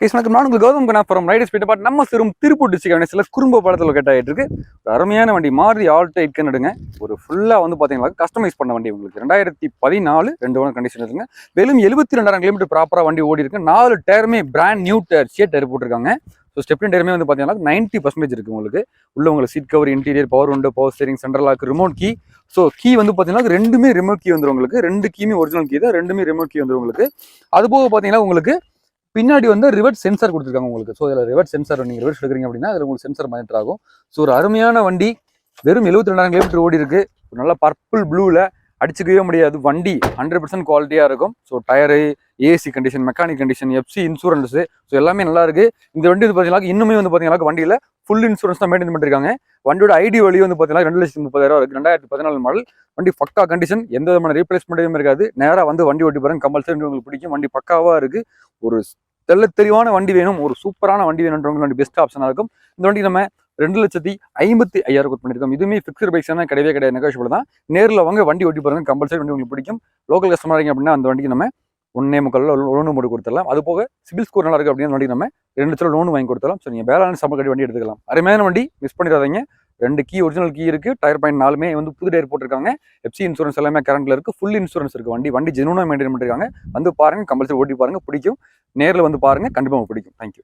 வணக்கம். நான் உங்களுக்கு கௌதம் கணாபுரம் ரைடர்ஸ் போயிட்டு பாட்டு நம்ம சிறும் திருப்பூர் டிஸ்ட்ரிக்ட் சில குறும்ப படத்தில் கட் ஆகிட்டு இருக்கு. ஒரு அருமையான வண்டி மாறி ஆல்டோ 8 எடுங்க. ஒரு ஃபுல்லாக வந்து பார்த்தீங்கன்னா கஸ்டமைஸ் பண்ண வண்டி உங்களுக்கு 2014 2 ஓனர் கண்டிஷன் இருக்குங்க. வெறும் 72,000 கிலோமீட்டர் ப்ராப்பராக வண்டி ஓடி இருக்கு. 4 டயருமே பிராண்ட் நியூ டயர் ஷேட் டயர் போட்டிருக்காங்க. ஸோ ஸ்டெப்னி டயருமே வந்து பார்த்தீங்கன்னா 90% இருக்குது உங்களுக்கு. உள்ள உங்களுக்கு seat cover, interior, power window, power steering, central lock, remote key. So key வந்து பார்த்தீங்கன்னா ரெண்டுமே ரிமோட் கீ வந்துடும் உங்களுக்கு. 2 கீமே ஒரிஜினல் கீ தான், ரெண்டுமே ரிமோட் கீ வந்துடும் உங்களுக்கு. அதுபோக பார்த்தீங்கன்னா உங்களுக்கு பின்னாடி வந்து ரிவர்ஸ் சென்சார் கொடுத்துருக்காங்க உங்களுக்கு. ஸோ இதில் ரிவர்ஸ் சென்சார் நீங்கள் ரிவர்ஸ் எடுக்கிறீங்க அப்படின்னா அதில் உங்களுக்கு சென்சார் மானிட்டர் ஆகும். ஸோ ஒரு அருமையான வண்டி, வெறும் 72,000 கிலோமீட்டர் ஓடி இருக்கு. நல்ல பர்பிள் ப்ளூவில் அடிச்சுக்கவே முடியாது வண்டி. 100% குவாலிட்டியாக இருக்கும். So tyre, AC condition, mechanic condition, FC insurance, so எல்லாமே நல்லா இருக்கு. இந்த வண்டி வந்து பார்த்தீங்கன்னா இன்னுமே வந்து பார்த்தீங்கன்னா வண்டியில் ஃபுல் இன்சூரன்ஸ் தான் மெயின்டைன் பண்ணிருக்காங்க. வண்டியோட ஐடி வழி வந்து பார்த்தீங்கன்னா 2,30,000 இருக்கு. 2014 மாடல் வண்டி, பக்கா கண்டிஷன், எந்த விதமான ரீப்ளேஸ்மெண்ட்டும் இருக்காது. நேராக வந்து வண்டி ஓட்டி பாருங்க, கம்பல்சரி உங்களுக்கு பிடிக்கும். வண்டி பக்காவாக இருக்கு. ஒரு தெளிவான வண்டி வேணும், ஒரு சூப்பரான வண்டி வேணுன்றவங்க வண்டி பெஸ்ட் ஆப்ஷனாக இருக்கும். இந்த வண்டி நம்ம 2,55,000 பண்ணியிருக்கோம். இதுவுமே ஃபிக்ஸ்டு பைக்ஸ் கிடையவே கிடையாது, நெகோஷியபிள் தான். நேரில் வாங்க வண்டி ஓட்டி பாருங்க, கம்பல்சரி வண்டி உங்களுக்கு பிடிக்கும். லோக்கல் கஸ்டமர் இருக்கீங்க அப்படின்னா அந்த வண்டிக்கு நம்ம 1.25 லோன் போட்டு கொடுத்துடலாம். அது போக சிபில் ஸ்கோர் நல்லா இருக்கு அப்படின்னு வண்டி நம்ம 2 லட்சம் லோன் வாங்கி கொடுத்துடலாம். ஸோ நீங்கள் பேலன்ஸ் சம்பளம் கட்டி வண்டி எடுத்துக்கலாம். அருமையான வண்டி, மிஸ் பண்ணிடாதீங்க. 2 கீ ஒரிஜினல் கீ இருக்கு. டயர் பாயிண்ட் 4மே வந்து புது டயர் போட்டிருக்காங்க. எஃப்சி இன்சூரன்ஸ் எல்லாமே கரண்ட்ல இருக்கு. ஃபுல் இன்சூரன்ஸ் இருக்கு. வண்டி ஜெனுவனா மெயின்டைன் பண்ணிருக்காங்க. வந்து பாருங்க, கம்பல்சரி ஓட்டி பாருங்க, பிடிக்கும். நேரில் வந்து பாருங்க, கண்டிப்பாக உங்களுக்கு பிடிக்கும். தேங்க்யூ.